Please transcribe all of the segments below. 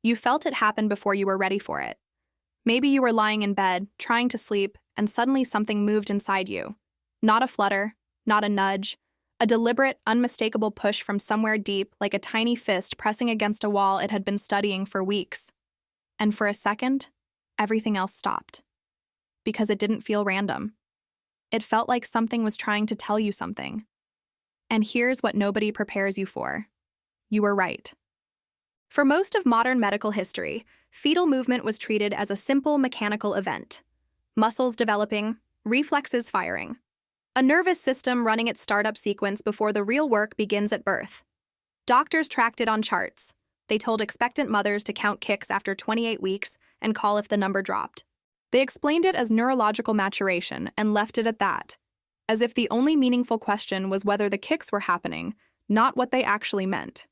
You felt it happen before you were ready for it. Maybe you were lying in bed, trying to sleep, and suddenly something moved inside you. Not a flutter, not a nudge, a deliberate, unmistakable push from somewhere deep, like a tiny fist pressing against a wall it had been studying for weeks. And for a second, everything else stopped. Because it didn't feel random. It felt like something was trying to tell you something. And here's what nobody prepares you for. You were right. For most of modern medical history, fetal movement was treated as a simple mechanical event. Muscles developing, reflexes firing. A nervous system running its startup sequence before the real work begins at birth. Doctors tracked it on charts. They told expectant mothers to count kicks after 28 weeks and call if the number dropped. They explained it as neurological maturation and left it at that, as if the only meaningful question was whether the kicks were happening, not what they actually meant.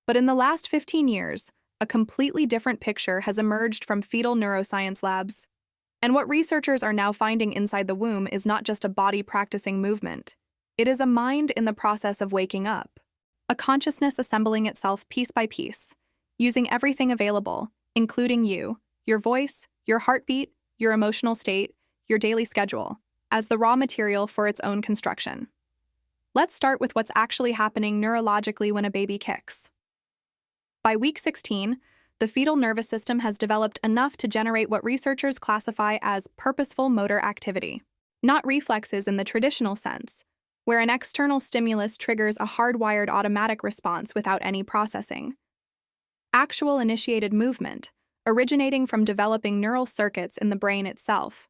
But in the last 15 years, a completely different picture has emerged from fetal neuroscience labs. And what researchers are now finding inside the womb is not just a body practicing movement. It is a mind in the process of waking up. A consciousness assembling itself piece by piece, using everything available, including you, your voice, your heartbeat, your emotional state, your daily schedule, as the raw material for its own construction. Let's start with what's actually happening neurologically when a baby kicks. By week 16, the fetal nervous system has developed enough to generate what researchers classify as purposeful motor activity, not reflexes in the traditional sense, where an external stimulus triggers a hardwired automatic response without any processing. Actual initiated movement, originating from developing neural circuits in the brain itself.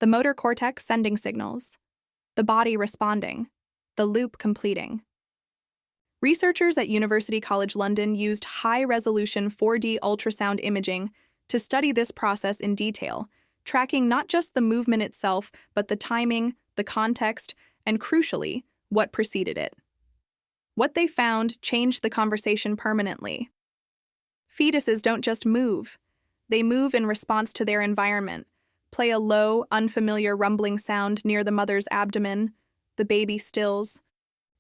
The motor cortex sending signals, the body responding, the loop completing. Researchers at University College London used high-resolution 4D ultrasound imaging to study this process in detail, tracking not just the movement itself, but the timing, the context, and crucially, what preceded it. What they found changed the conversation permanently. Fetuses don't just move. They move in response to their environment, play a low, unfamiliar rumbling sound near the mother's abdomen, the baby stills.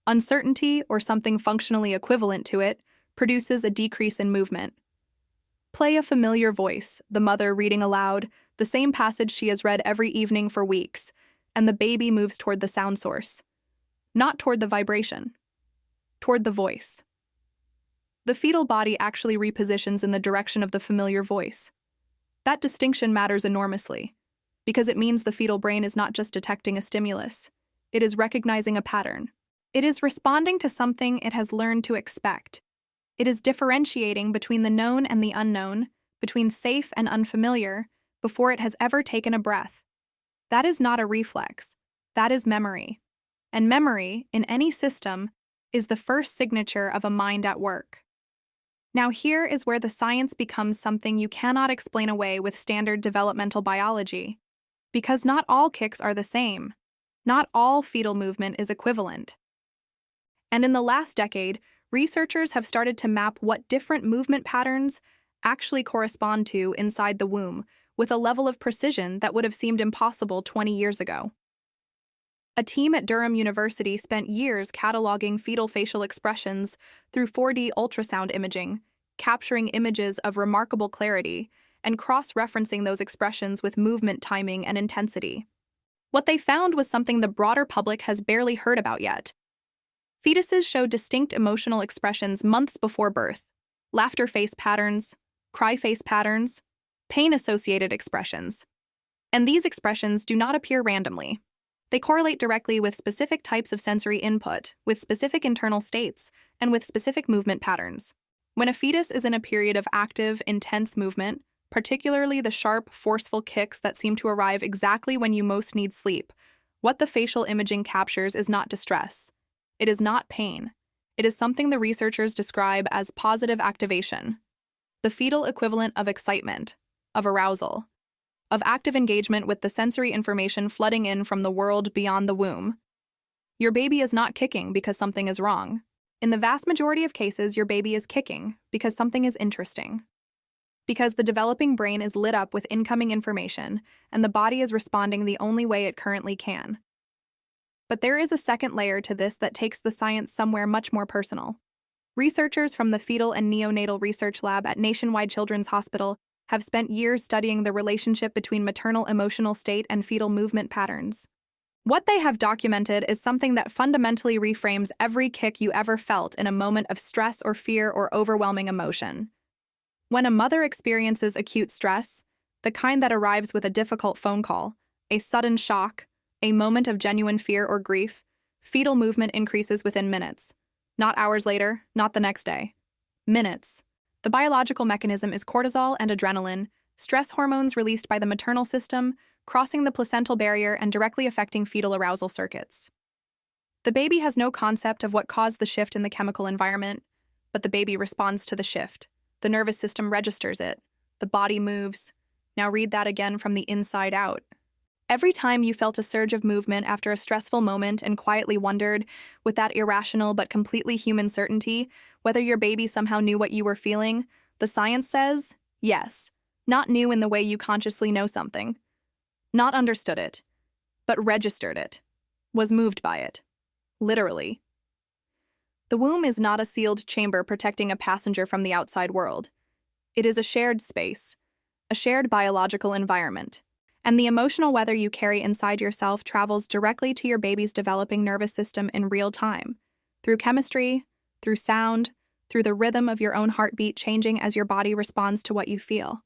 Uncertainty, or something functionally equivalent to it, produces a decrease in movement. Play a familiar voice, the mother reading aloud, the same passage she has read every evening for weeks, and the baby moves toward the sound source. Not toward the vibration. Toward the voice. The fetal body actually repositions in the direction of the familiar voice. That distinction matters enormously, because it means the fetal brain is not just detecting a stimulus, it is recognizing a pattern. It is responding to something it has learned to expect. It is differentiating between the known and the unknown, between safe and unfamiliar, before it has ever taken a breath. That is not a reflex. That is memory. And memory, in any system, is the first signature of a mind at work. Now here is where the science becomes something you cannot explain away with standard developmental biology. Because not all kicks are the same. Not all fetal movement is equivalent. And in the last decade, researchers have started to map what different movement patterns actually correspond to inside the womb with a level of precision that would have seemed impossible 20 years ago. A team at Durham University spent years cataloging fetal facial expressions through 4D ultrasound imaging, capturing images of remarkable clarity, and cross-referencing those expressions with movement timing and intensity. What they found was something the broader public has barely heard about yet. Fetuses show distinct emotional expressions months before birth: laughter face patterns, cry face patterns, pain-associated expressions. And these expressions do not appear randomly. They correlate directly with specific types of sensory input, with specific internal states, and with specific movement patterns. When a fetus is in a period of active, intense movement, particularly the sharp, forceful kicks that seem to arrive exactly when you most need sleep, what the facial imaging captures is not distress. It is not pain. It is something the researchers describe as positive activation, the fetal equivalent of excitement, of arousal, of active engagement with the sensory information flooding in from the world beyond the womb. Your baby is not kicking because something is wrong. In the vast majority of cases, your baby is kicking because something is interesting. Because the developing brain is lit up with incoming information, and the body is responding the only way it currently can. But there is a second layer to this that takes the science somewhere much more personal. Researchers from the Fetal and Neonatal Research Lab at Nationwide Children's Hospital have spent years studying the relationship between maternal emotional state and fetal movement patterns. What they have documented is something that fundamentally reframes every kick you ever felt in a moment of stress or fear or overwhelming emotion. When a mother experiences acute stress, the kind that arrives with a difficult phone call, a sudden shock, a moment of genuine fear or grief, fetal movement increases within minutes. Not hours later, not the next day. Minutes. The biological mechanism is cortisol and adrenaline, stress hormones released by the maternal system, crossing the placental barrier and directly affecting fetal arousal circuits. The baby has no concept of what caused the shift in the chemical environment, but the baby responds to the shift. The nervous system registers it. The body moves. Now read that again from the inside out. Every time you felt a surge of movement after a stressful moment and quietly wondered, with that irrational but completely human certainty, whether your baby somehow knew what you were feeling, the science says, yes, not knew in the way you consciously know something. Not understood it, but registered it, was moved by it. Literally. The womb is not a sealed chamber protecting a passenger from the outside world. It is a shared space, a shared biological environment. And the emotional weather you carry inside yourself travels directly to your baby's developing nervous system in real time, through chemistry, through sound, through the rhythm of your own heartbeat changing as your body responds to what you feel.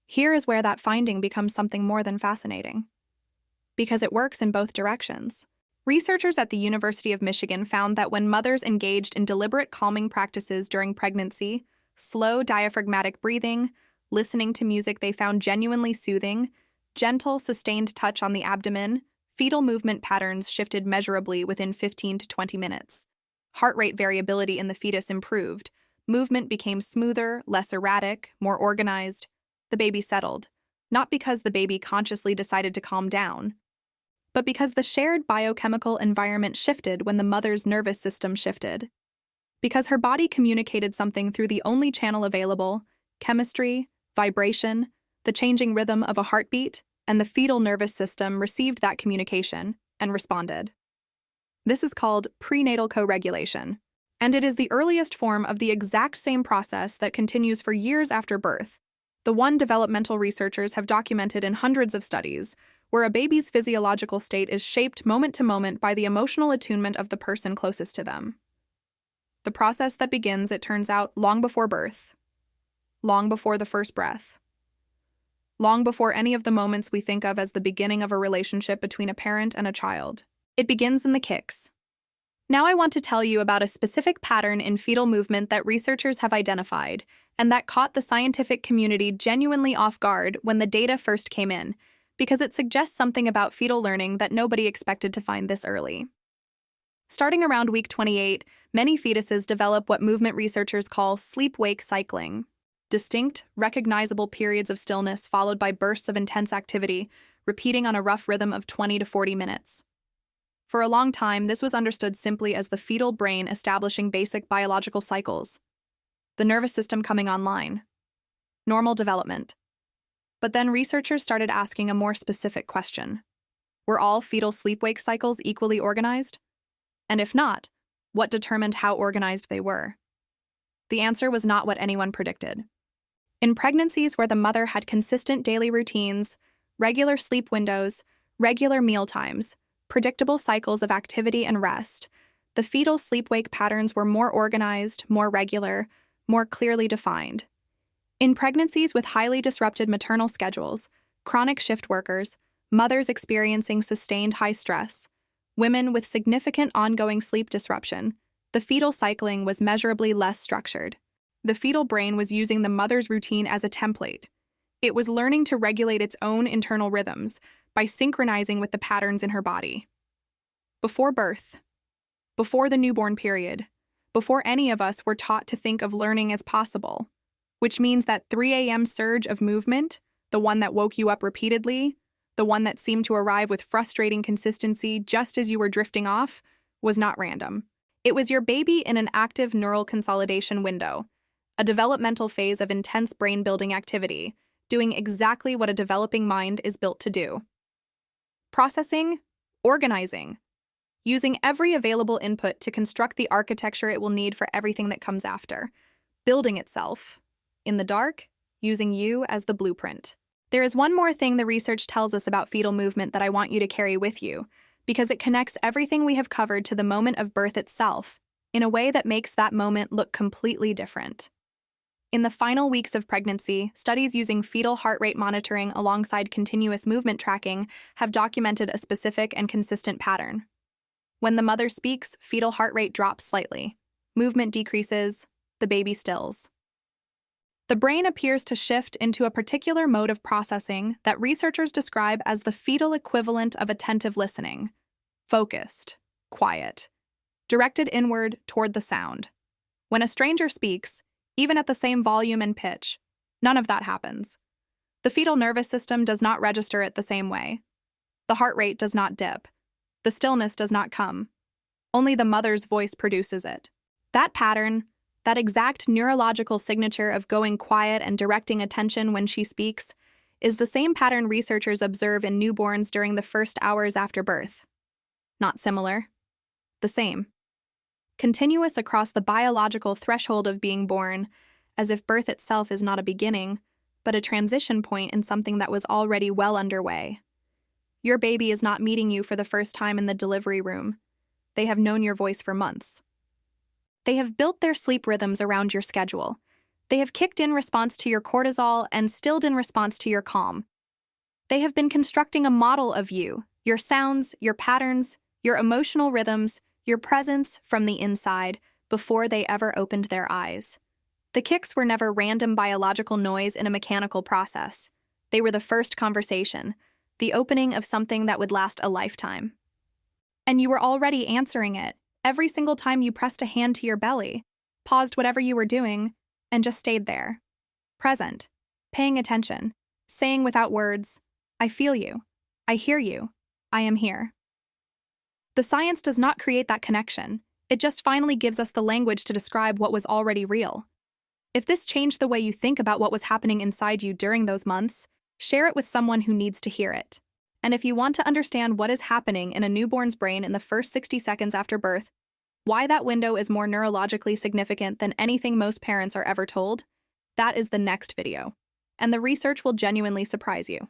Here is where that finding becomes something more than fascinating. Because it works in both directions. Researchers at the University of Michigan found that when mothers engaged in deliberate calming practices during pregnancy, slow diaphragmatic breathing, listening to music they found genuinely soothing, gentle, sustained touch on the abdomen, fetal movement patterns shifted measurably within 15 to 20 minutes. Heart rate variability in the fetus improved. Movement became smoother, less erratic, more organized. The baby settled, not because the baby consciously decided to calm down, but because the shared biochemical environment shifted when the mother's nervous system shifted. Because her body communicated something through the only channel available, chemistry, vibration, the changing rhythm of a heartbeat, and the fetal nervous system received that communication and responded. This is called prenatal co-regulation, and it is the earliest form of the exact same process that continues for years after birth. The one developmental researchers have documented in hundreds of studies, where a baby's physiological state is shaped moment to moment by the emotional attunement of the person closest to them. The process that begins, it turns out, long before birth, long before the first breath, long before any of the moments we think of as the beginning of a relationship between a parent and a child. It begins in the kicks. Now I want to tell you about a specific pattern in fetal movement that researchers have identified, and that caught the scientific community genuinely off guard when the data first came in, because it suggests something about fetal learning that nobody expected to find this early. Starting around week 28, many fetuses develop what movement researchers call sleep-wake cycling. Distinct, recognizable periods of stillness followed by bursts of intense activity, repeating on a rough rhythm of 20 to 40 minutes. For a long time, this was understood simply as the fetal brain establishing basic biological cycles, the nervous system coming online, normal development. But then researchers started asking a more specific question. Were all fetal sleep-wake cycles equally organized? And if not, what determined how organized they were? The answer was not what anyone predicted. In pregnancies where the mother had consistent daily routines, regular sleep windows, regular meal times, predictable cycles of activity and rest, the fetal sleep-wake patterns were more organized, more regular, more clearly defined. In pregnancies with highly disrupted maternal schedules, chronic shift workers, mothers experiencing sustained high stress, women with significant ongoing sleep disruption, the fetal cycling was measurably less structured. The fetal brain was using the mother's routine as a template. It was learning to regulate its own internal rhythms by synchronizing with the patterns in her body. Before birth, before the newborn period, before any of us were taught to think of learning as possible, which means that 3 a.m. surge of movement, the one that woke you up repeatedly, the one that seemed to arrive with frustrating consistency just as you were drifting off, was not random. It was your baby in an active neural consolidation window, a developmental phase of intense brain-building activity, doing exactly what a developing mind is built to do. Processing, organizing, using every available input to construct the architecture it will need for everything that comes after, building itself, in the dark, using you as the blueprint. There is one more thing the research tells us about fetal movement that I want you to carry with you, because it connects everything we have covered to the moment of birth itself, in a way that makes that moment look completely different. In the final weeks of pregnancy, studies using fetal heart rate monitoring alongside continuous movement tracking have documented a specific and consistent pattern. When the mother speaks, fetal heart rate drops slightly. Movement decreases, the baby stills. The brain appears to shift into a particular mode of processing that researchers describe as the fetal equivalent of attentive listening: focused, quiet, directed inward toward the sound. When a stranger speaks, even at the same volume and pitch, none of that happens. The fetal nervous system does not register it the same way. The heart rate does not dip. The stillness does not come. Only the mother's voice produces it. That pattern, that exact neurological signature of going quiet and directing attention when she speaks, is the same pattern researchers observe in newborns during the first hours after birth. Not similar. The same. Continuous across the biological threshold of being born, as if birth itself is not a beginning, but a transition point in something that was already well underway. Your baby is not meeting you for the first time in the delivery room. They have known your voice for months. They have built their sleep rhythms around your schedule. They have kicked in response to your cortisol and stilled in response to your calm. They have been constructing a model of you, your sounds, your patterns, your emotional rhythms, your presence from the inside before they ever opened their eyes. The kicks were never random biological noise in a mechanical process. They were the first conversation, the opening of something that would last a lifetime. And you were already answering it every single time you pressed a hand to your belly, paused whatever you were doing, and just stayed there. Present, paying attention, saying without words, "I feel you. I hear you. I am here." The science does not create that connection. It just finally gives us the language to describe what was already real. If this changed the way you think about what was happening inside you during those months, share it with someone who needs to hear it. And if you want to understand what is happening in a newborn's brain in the first 60 seconds after birth, why that window is more neurologically significant than anything most parents are ever told, that is the next video. And the research will genuinely surprise you.